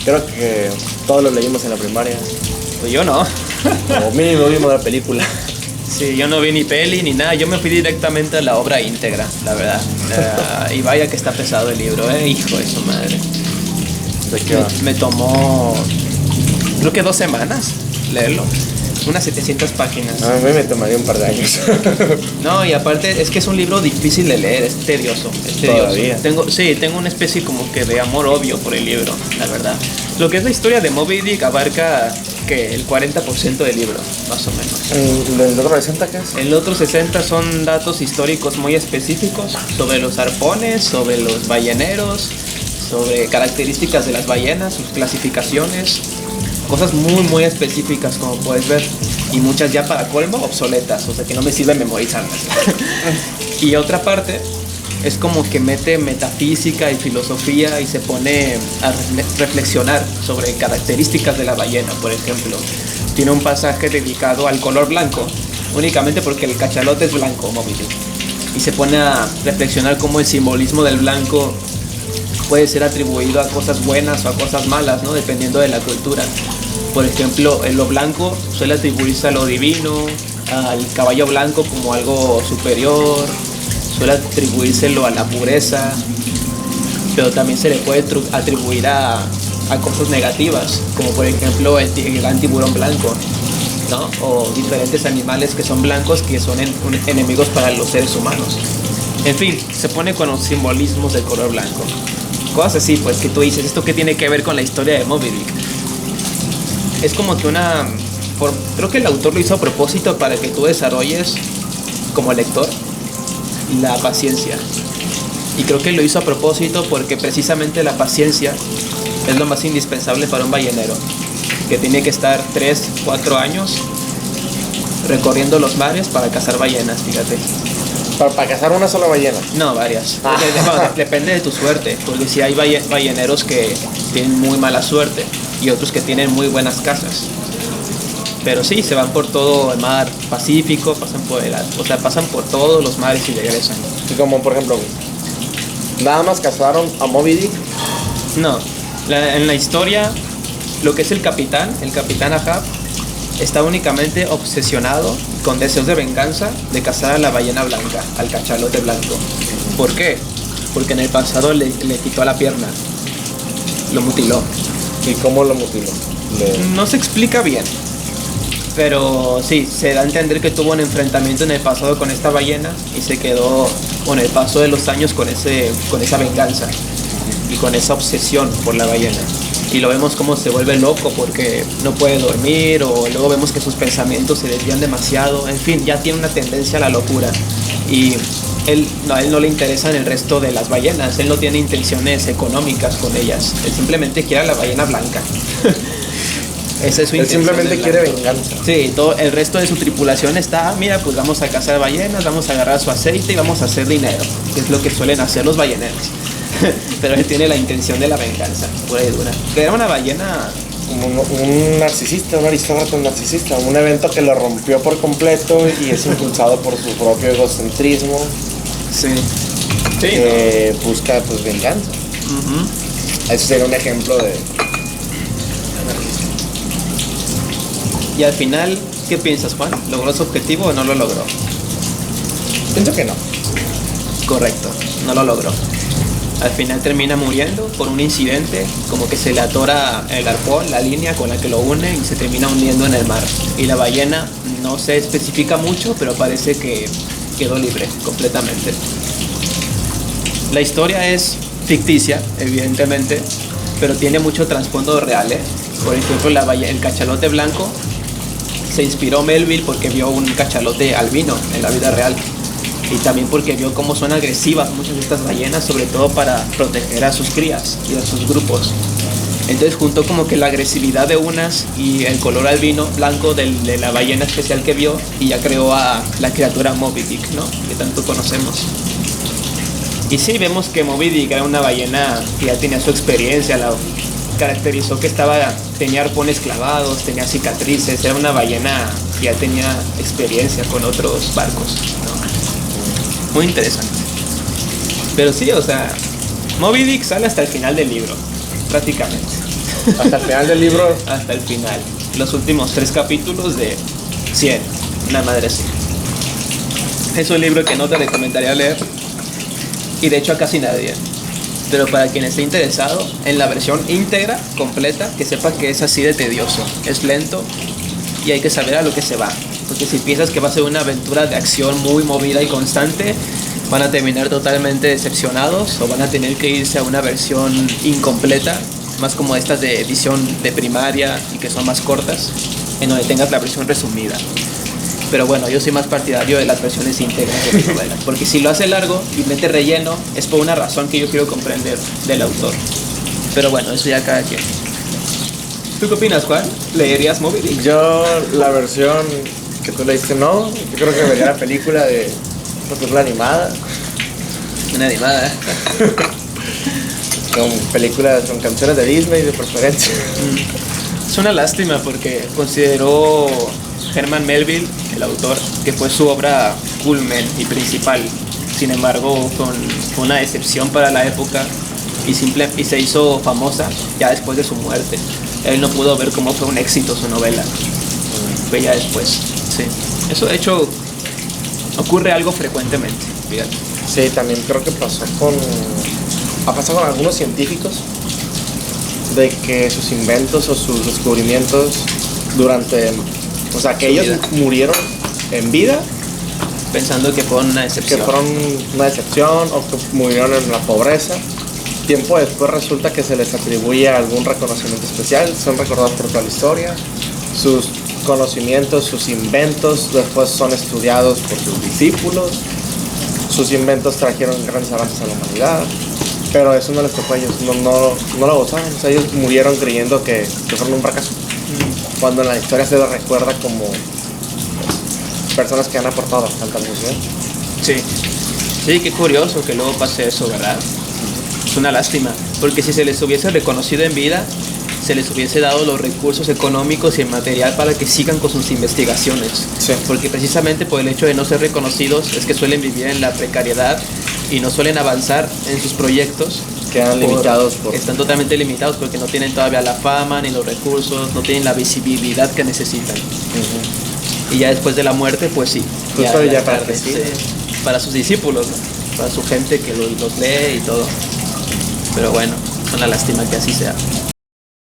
Creo que todos lo leímos en la primaria. Pues yo no. O mínimo vimos la película. Sí, yo no vi ni peli ni nada. Yo me fui directamente a la obra íntegra, la verdad. Y vaya que está pesado el libro, hijo de su madre. ¿De qué va? Me tomó, creo que 2 semanas leerlo. Unas 700 páginas. A mí me tomaría un par de años. No, y aparte es que es un libro difícil de leer, es tedioso. Todavía. Tengo una especie como que de amor obvio por el libro, la verdad. Lo que es la historia de Moby Dick abarca que el 40% del libro, más o menos. ¿El otro 60 qué es? El otro 60 son datos históricos muy específicos sobre los arpones, sobre los balleneros, sobre características de las ballenas, sus clasificaciones, cosas muy muy específicas como puedes ver, y muchas ya para colmo obsoletas, o sea que no me sirve memorizarlas. Y otra parte es como que mete metafísica y filosofía y se pone a reflexionar sobre características de la ballena. Por ejemplo, tiene un pasaje dedicado al color blanco, únicamente porque el cachalote es blanco, Moby Dick, y se pone a reflexionar cómo el simbolismo del blanco puede ser atribuido a cosas buenas o a cosas malas, ¿no? Dependiendo de la cultura. Por ejemplo, en lo blanco suele atribuirse a lo divino, al caballo blanco como algo superior, suele atribuírselo a la pureza, pero también se le puede atribuir a cosas negativas, como por ejemplo el gran tiburón blanco, ¿no? O diferentes animales que son blancos que son enemigos para los seres humanos. En fin, se pone con los simbolismos del color blanco. Cosas así, pues, que tú dices, ¿esto qué tiene que ver con la historia de Moby Dick? Es como que creo que el autor lo hizo a propósito para que tú desarrolles, como lector, la paciencia. Y creo que lo hizo a propósito porque precisamente la paciencia es lo más indispensable para un ballenero, que tiene que estar 3-4 años recorriendo los mares para cazar ballenas, fíjate. ¿Para cazar una sola ballena? No, varias. Depende de tu suerte, porque si hay balleneros que tienen muy mala suerte y otros que tienen muy buenas cazas. Pero sí, se van por todo el mar Pacífico, pasan por todos los mares y regresan. Y como por ejemplo, nada más cazaron a Moby Dick. No, en la historia, lo que es el capitán Ahab, está únicamente obsesionado con deseos de venganza de cazar a la ballena blanca, al cachalote blanco. ¿Por qué? Porque en el pasado le quitó la pierna, lo mutiló. ¿Y cómo lo mutiló? No se explica bien, pero sí, se da a entender que tuvo un enfrentamiento en el pasado con esta ballena y se quedó con el paso de los años con esa venganza y con esa obsesión por la ballena. Y lo vemos como se vuelve loco porque no puede dormir, o luego vemos que sus pensamientos se desvían demasiado. En fin, ya tiene una tendencia a la locura. Y a él no le interesan el resto de las ballenas, él no tiene intenciones económicas con ellas, él simplemente quiere a la ballena blanca. Esa es su intención. Él simplemente quiere venganza. Sí, todo el resto de su tripulación está, mira, pues vamos a cazar ballenas, vamos a agarrar su aceite y vamos a hacer dinero, que es lo que suelen hacer los balleneros. Pero él tiene la intención de la venganza, pura y dura. Que era una ballena, Como un narcisista, un aristócrata narcisista, un evento que lo rompió por completo y es impulsado por su propio egocentrismo, sí, que busca pues venganza. ¿no? Ese sería un ejemplo de... Y al final, ¿qué piensas, Juan? ¿Logró su objetivo o no lo logró? Pienso que no. Correcto, no lo logró. Al final termina muriendo por un incidente, como que se le atora el arpón, la línea con la que lo une, y se termina hundiendo en el mar. Y la ballena no se especifica mucho, pero parece que quedó libre completamente. La historia es ficticia, evidentemente, pero tiene mucho trasfondo real, ¿eh? Por ejemplo, el cachalote blanco se inspiró Melville porque vio un cachalote albino en la vida real. Y también porque vio cómo son agresivas muchas de estas ballenas, sobre todo para proteger a sus crías y a sus grupos. Entonces juntó como que la agresividad de unas y el color albino blanco de la ballena especial que vio, y ya creó a la criatura Moby Dick, ¿no? Que tanto conocemos. Y sí, vemos que Moby Dick era una ballena que ya tenía su experiencia, la caracterizó que tenía arpones clavados, tenía cicatrices, era una ballena que ya tenía experiencia con otros barcos, ¿no? Muy interesante. Pero sí, o sea, Moby Dick sale hasta el final del libro. prácticamente. Hasta el final del libro. Hasta el final. Los últimos 3 capítulos de 100. Una madre así. Es un libro que no te recomendaría leer. Y de hecho a casi nadie. Pero para quien esté interesado en la versión íntegra, completa, que sepa que es así de tedioso. Es lento y hay que saber a lo que se va. Porque si piensas que va a ser una aventura de acción muy movida y constante, van a terminar totalmente decepcionados o van a tener que irse a una versión incompleta, más como estas de edición de primaria y que son más cortas, en donde tengas la versión resumida. Pero bueno, yo soy más partidario de las versiones íntegras de mis novelas, porque si lo hace largo y mete relleno, es por una razón que yo quiero comprender del autor. Pero bueno, eso ya cada quien. ¿Tú qué opinas, Juan? ¿Leerías Moby Dick? Yo, la versión que tú leíste, no. Yo creo que vería la película de una película animada. Una animada. Con películas, con canciones de Disney de preferencia. Es una lástima porque consideró Herman Melville, el autor, que fue su obra culmen y principal. Sin embargo, fue una decepción para la época y se hizo famosa ya después de su muerte. Él no pudo ver cómo fue un éxito su novela. Fue ya después. Sí. Eso de hecho ocurre algo frecuentemente. Fíjate. Sí, también creo que ha pasado con algunos científicos de que sus inventos o sus descubrimientos o sea, que ellos murieron en vida pensando que fueron una decepción. Que fueron una decepción o que murieron en la pobreza. Tiempo después resulta que se les atribuye algún reconocimiento especial, son recordados por toda la historia, sus conocimientos, sus inventos después son estudiados por sus discípulos, sus inventos trajeron grandes avances a la humanidad, pero eso no les tocó a ellos, no lo gozaron, o sea, ellos murieron creyendo que fueron un fracaso, cuando en la historia se les recuerda como personas que han aportado bastante al museo. Sí, qué curioso que luego pase eso, ¿verdad? Es una lástima, porque si se les hubiese reconocido en vida, se les hubiese dado los recursos económicos y el material para que sigan con sus investigaciones. Sí. Porque precisamente por el hecho de no ser reconocidos es que suelen vivir en la precariedad y no suelen avanzar en sus proyectos. Quedan limitados Están totalmente limitados porque no tienen todavía la fama ni los recursos, no tienen la visibilidad que necesitan. Y ya después de la muerte, pues sí. Ya para sus discípulos, ¿no? Para su gente que los lee y todo. Pero bueno, es una lástima que así sea.